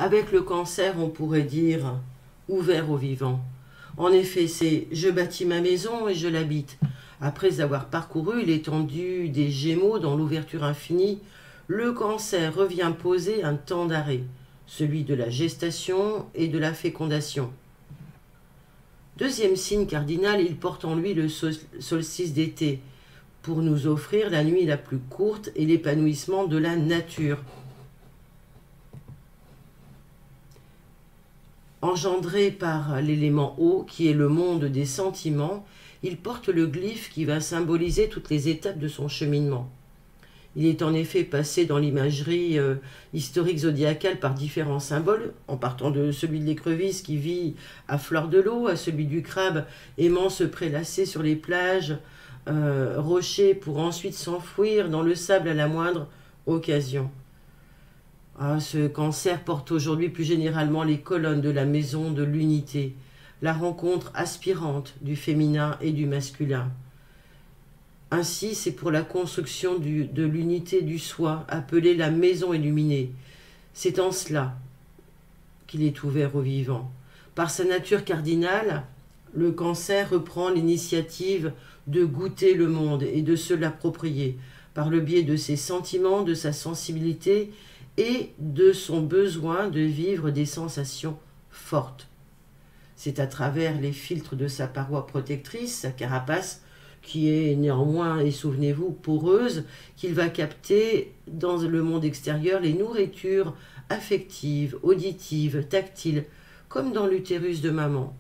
Avec le cancer, on pourrait dire ouvert au vivant. En effet, c'est « je bâtis ma maison et je l'habite ». Après avoir parcouru l'étendue des Gémeaux dans l'ouverture infinie, le cancer revient poser un temps d'arrêt, celui de la gestation et de la fécondation. Deuxième signe cardinal, il porte en lui le solstice d'été, pour nous offrir la nuit la plus courte et l'épanouissement de la nature. Engendré par l'élément eau, qui est le monde des sentiments, il porte le glyphe qui va symboliser toutes les étapes de son cheminement. Il est en effet passé dans l'imagerie historique zodiacale par différents symboles, en partant de celui de l'écrevisse qui vit à fleur de l'eau, à celui du crabe aimant se prélasser sur les plages, rochers, pour ensuite s'enfouir dans le sable à la moindre occasion. Ce cancer porte aujourd'hui plus généralement les colonnes de la maison de l'unité, la rencontre aspirante du féminin et du masculin. Ainsi, c'est pour la construction de l'unité du soi, appelée la maison illuminée. C'est en cela qu'il est ouvert au vivant. Par sa nature cardinale, le cancer reprend l'initiative de goûter le monde et de se l'approprier, par le biais de ses sentiments, de sa sensibilité et de son besoin de vivre des sensations fortes. C'est à travers les filtres de sa paroi protectrice, sa carapace, qui est néanmoins, et souvenez-vous, poreuse, qu'il va capter dans le monde extérieur les nourritures affectives, auditives, tactiles, comme dans l'utérus de maman,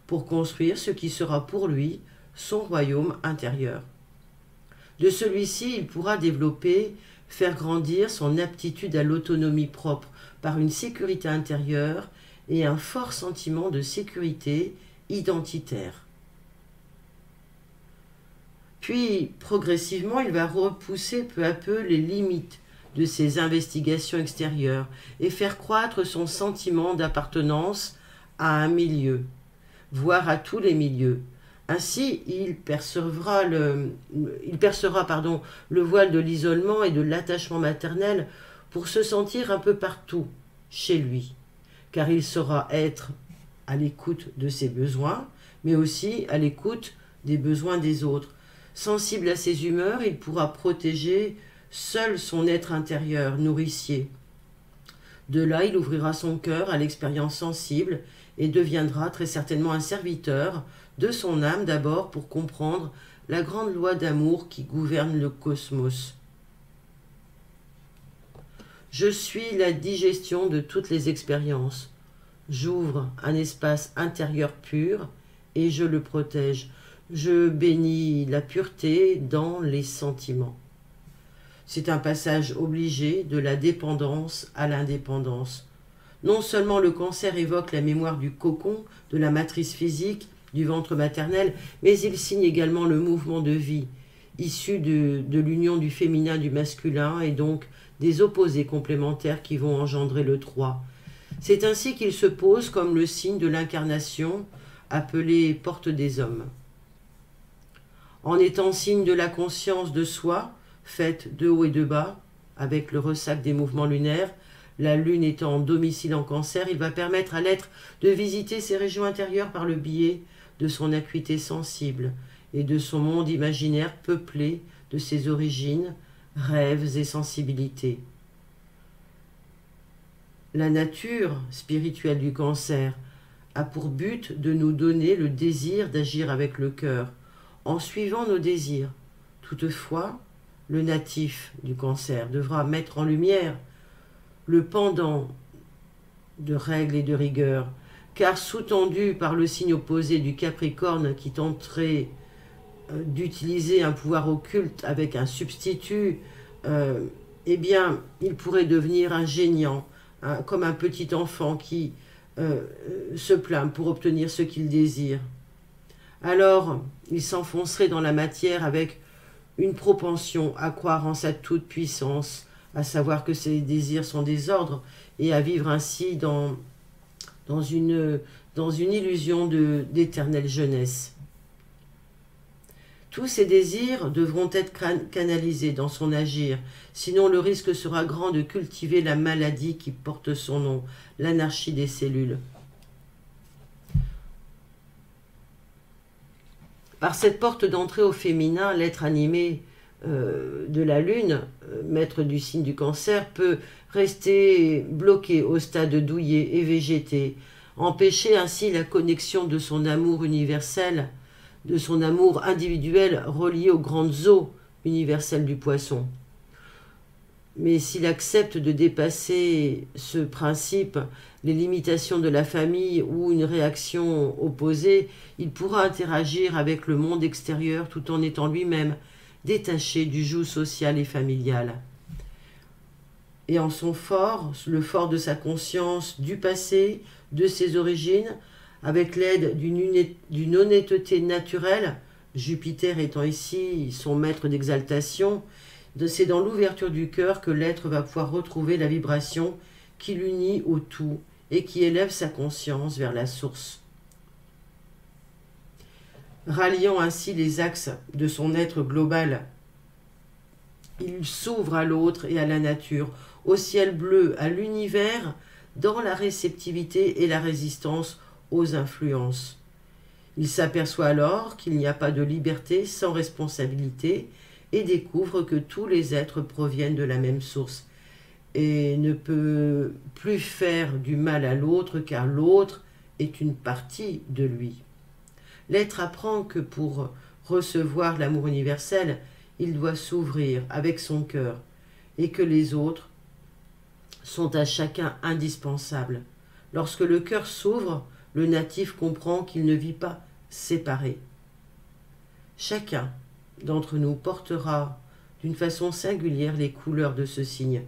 pour construire ce qui sera pour lui son royaume intérieur. De celui-ci, il pourra développer, faire grandir son aptitude à l'autonomie propre par une sécurité intérieure et un fort sentiment de sécurité identitaire. Puis, progressivement, il va repousser peu à peu les limites de ses investigations extérieures et faire croître son sentiment d'appartenance à un milieu, voire à tous les milieux. Ainsi, il percera le voile de l'isolement et de l'attachement maternel pour se sentir un peu partout chez lui, car il saura être à l'écoute de ses besoins, mais aussi à l'écoute des besoins des autres. Sensible à ses humeurs, il pourra protéger seul son être intérieur, nourricier. De là, il ouvrira son cœur à l'expérience sensible et deviendra très certainement un serviteur de son âme d'abord pour comprendre la grande loi d'amour qui gouverne le cosmos. Je suis la digestion de toutes les expériences. J'ouvre un espace intérieur pur et je le protège. Je bénis la pureté dans les sentiments. C'est un passage obligé de la dépendance à l'indépendance. Non seulement le cancer évoque la mémoire du cocon, de la matrice physique, du ventre maternel, mais il signe également le mouvement de vie, issu de l'union du féminin et du masculin, et donc des opposés complémentaires qui vont engendrer le 3. C'est ainsi qu'il se pose comme le signe de l'incarnation, appelé porte des hommes. En étant signe de la conscience de soi, faite de haut et de bas, avec le ressac des mouvements lunaires, la lune étant en domicile en cancer, il va permettre à l'être de visiter ses régions intérieures par le biais de son acuité sensible et de son monde imaginaire peuplé de ses origines, rêves et sensibilités. La nature spirituelle du cancer a pour but de nous donner le désir d'agir avec le cœur, en suivant nos désirs. Toutefois, le natif du cancer devra mettre en lumière le pendant de règles et de rigueur, car sous-tendu par le signe opposé du Capricorne qui tenterait d'utiliser un pouvoir occulte avec un substitut, eh bien, il pourrait devenir ingéniant, comme un petit enfant qui se plaint pour obtenir ce qu'il désire. Alors, il s'enfoncerait dans la matière avec une propension à croire en sa toute-puissance, à savoir que ses désirs sont des ordres, et à vivre ainsi dans une illusion d'éternelle jeunesse. Tous ses désirs devront être canalisés dans son agir, sinon le risque sera grand de cultiver la maladie qui porte son nom, l'anarchie des cellules. Par cette porte d'entrée au féminin, l'être animé de la Lune, maître du signe du Cancer, peut rester bloqué au stade douillet et végété, empêcher ainsi la connexion de son amour universel, de son amour individuel relié aux grandes eaux universelles du poisson. Mais s'il accepte de dépasser ce principe, les limitations de la famille ou une réaction opposée, il pourra interagir avec le monde extérieur tout en étant lui-même détaché du joug social et familial. Et en son fort, le fort de sa conscience du passé, de ses origines, avec l'aide d'une honnêteté naturelle, Jupiter étant ici son maître d'exaltation, c'est dans l'ouverture du cœur que l'être va pouvoir retrouver la vibration qui l'unit au tout et qui élève sa conscience vers la source. Ralliant ainsi les axes de son être global, il s'ouvre à l'autre et à la nature, au ciel bleu, à l'univers, dans la réceptivité et la résistance aux influences. Il s'aperçoit alors qu'il n'y a pas de liberté sans responsabilité et découvre que tous les êtres proviennent de la même source et ne peut plus faire du mal à l'autre car l'autre est une partie de lui. L'être apprend que pour recevoir l'amour universel, il doit s'ouvrir avec son cœur et que les autres sont à chacun indispensables. Lorsque le cœur s'ouvre, le natif comprend qu'il ne vit pas séparé. Chacun d'entre nous portera d'une façon singulière les couleurs de ce signe.